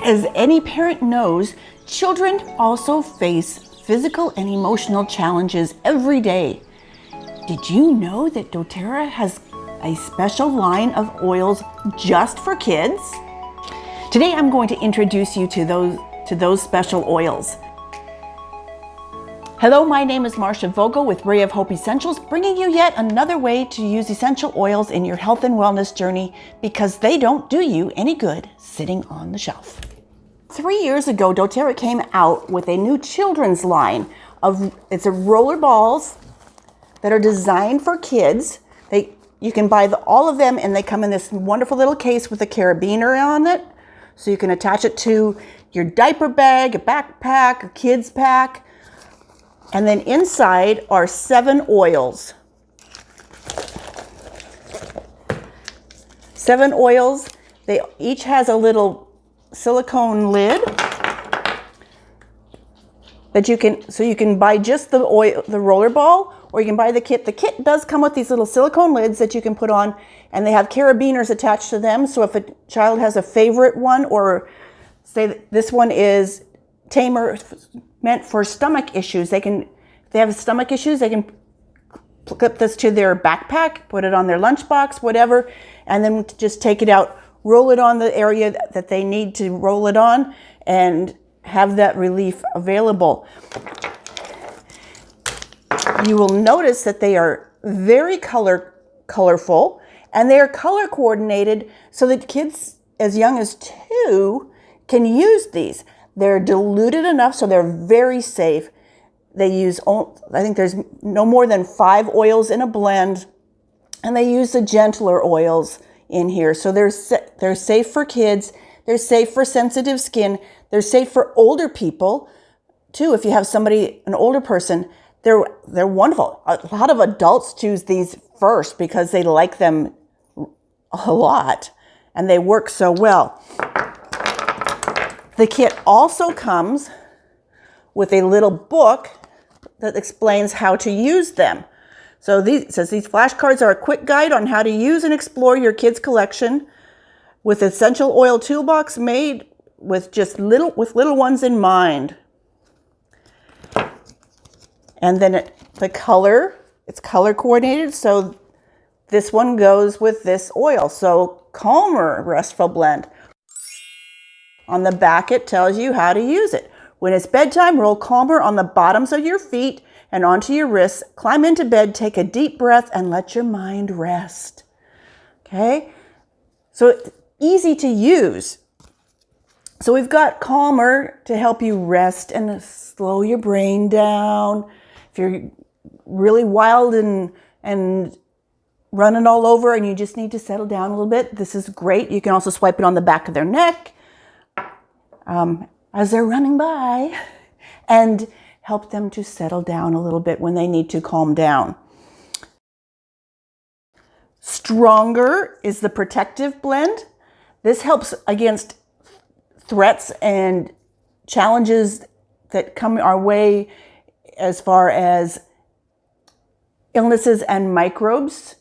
As any parent knows, children also face physical and emotional challenges every day. Did you know that dōTERRA has a special line of oils just for kids? Today I'm going to introduce you to those special oils. Hello, my name is Marcia Vogel with Ray of Hope Essentials, bringing you yet another way to use essential oils in your health and wellness journey because they don't do you any good sitting on the shelf. 3 years ago, dōTERRA came out with a new children's line it's a rollerballs that are designed for kids. You can buy all of them, and they come in this wonderful little case with a carabiner on it. So you can attach it to your diaper bag, a backpack, a kid's pack. And then inside are 7 oils. 7 oils. They each has a little silicone lid that you can buy just the oil, the roller ball, or you can buy the kit. The kit does come with these little silicone lids that you can put on, and they have carabiners attached to them. So if a child has a favorite one, or say this one is Tamer, meant for stomach issues, if they have stomach issues, they can clip this to their backpack, put it on their lunchbox, whatever, and then just take it out, roll it on the area that they need to roll it on, and have that relief available. You will notice that they are very colorful, and they are color coordinated so that kids as young as 2 can use these. They're diluted enough so they're very safe. They use, I think there's no more than 5 oils in a blend, and they use the gentler oils in here. So they're safe for kids. They're safe for sensitive skin. They're safe for older people too. If you have an older person, they're wonderful. A lot of adults choose these first because they like them a lot and they work so well. The kit also comes with a little book that explains how to use them. So it says these flashcards are a quick guide on how to use and explore your kids' collection with essential oil toolbox made with little ones in mind. And then it's color coordinated. So this one goes with this oil. So Calmer Restful Blend. On the back, it tells you how to use it. When it's bedtime, roll Calmer on the bottoms of your feet and onto your wrists. Climb into bed, take a deep breath, and let your mind rest. Okay? So it's easy to use. So we've got Calmer to help you rest and slow your brain down. If you're really wild and running all over and you just need to settle down a little bit, this is great. You can also swipe it on the back of their neck as they're running by, and help them to settle down a little bit when they need to calm down. Stronger is the protective blend. This helps against threats and challenges that come our way as far as illnesses and microbes.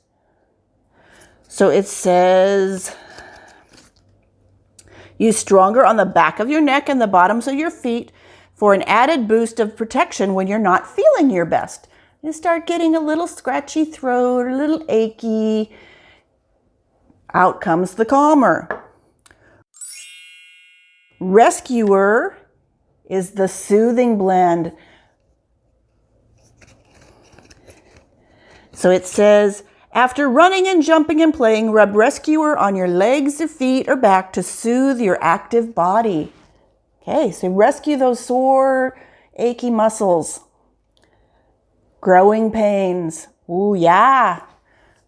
So it says, use Stronger on the back of your neck and the bottoms of your feet for an added boost of protection when you're not feeling your best. You start getting a little scratchy throat, a little achy. Out comes the Calmer. Rescuer is the soothing blend. So it says, after running and jumping and playing, rub Rescuer on your legs, or feet, or back to soothe your active body. Okay, so rescue those sore, achy muscles. Growing pains. Ooh, yeah.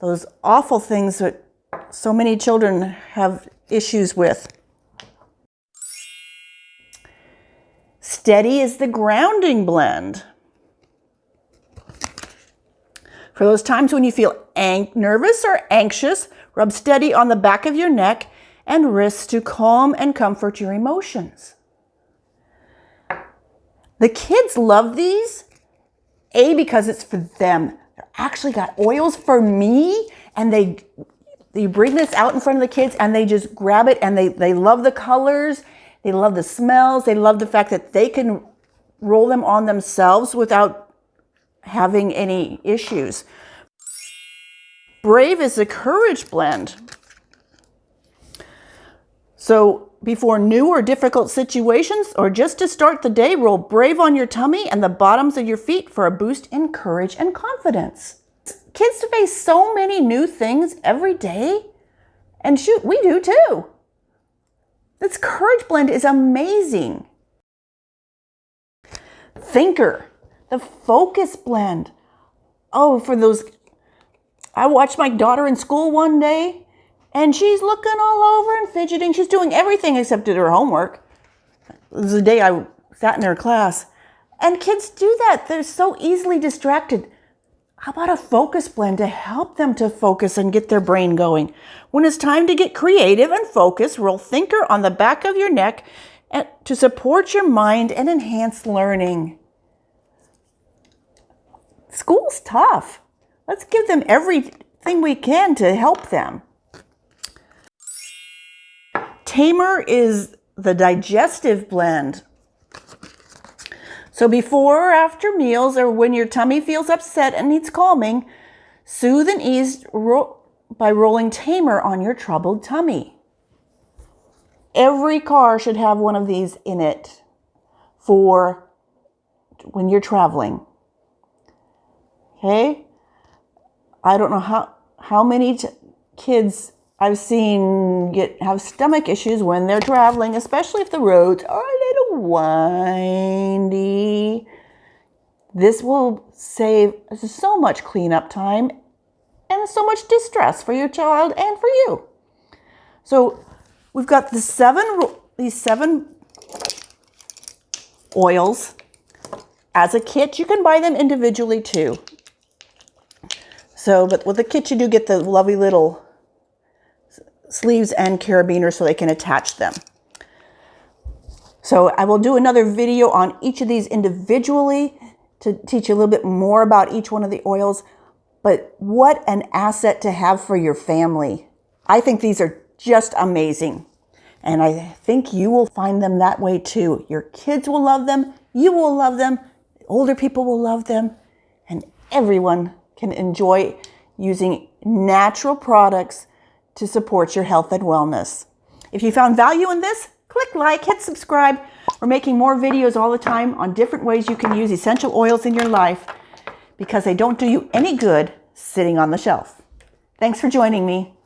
Those awful things that so many children have issues with. Steady is the grounding blend. For those times when you feel nervous or anxious, rub Steady on the back of your neck and wrists to calm and comfort your emotions. The kids love these, because it's for them. They're actually got oils for me, and you bring this out in front of the kids and they just grab it, and they love the colors, They love the smells. They love the fact that they can roll them on themselves without having any issues. Brave is a courage blend. So before new or difficult situations or just to start the day, roll Brave on your tummy and the bottoms of your feet for a boost in courage and confidence. Kids face so many new things every day. And shoot, we do too. This courage blend is amazing. Thinker, the focus blend. Oh, for those, I watched my daughter in school one day and she's looking all over and fidgeting. She's doing everything except did her homework. It was the day I sat in her class. And kids do that. They're so easily distracted. How about a focus blend to help them to focus and get their brain going? When it's time to get creative and focus, roll Thinker on the back of your neck to support your mind and enhance learning. School's tough. Let's give them everything we can to help them. Tamer is the digestive blend. So before or after meals or when your tummy feels upset and needs calming, soothe and ease by rolling Tamer on your troubled tummy. Every car should have one of these in it for when you're traveling. Okay? I don't know how many kids I've seen have stomach issues when they're traveling, especially if the roads are a little windy. This will save so much cleanup time and so much distress for your child and for you. So we've got these seven oils as a kit. You can buy them individually too. So, but with the kit you do get the lovely little sleeves and carabiners so they can attach them. So I will do another video on each of these individually to teach you a little bit more about each one of the oils. But what an asset to have for your family. I think these are just amazing. And I think you will find them that way too. Your kids will love them. You will love them. Older people will love them. And everyone can enjoy using natural products to support your health and wellness. If you found value in this, click like, hit subscribe. We're making more videos all the time on different ways you can use essential oils in your life because they don't do you any good sitting on the shelf. Thanks for joining me.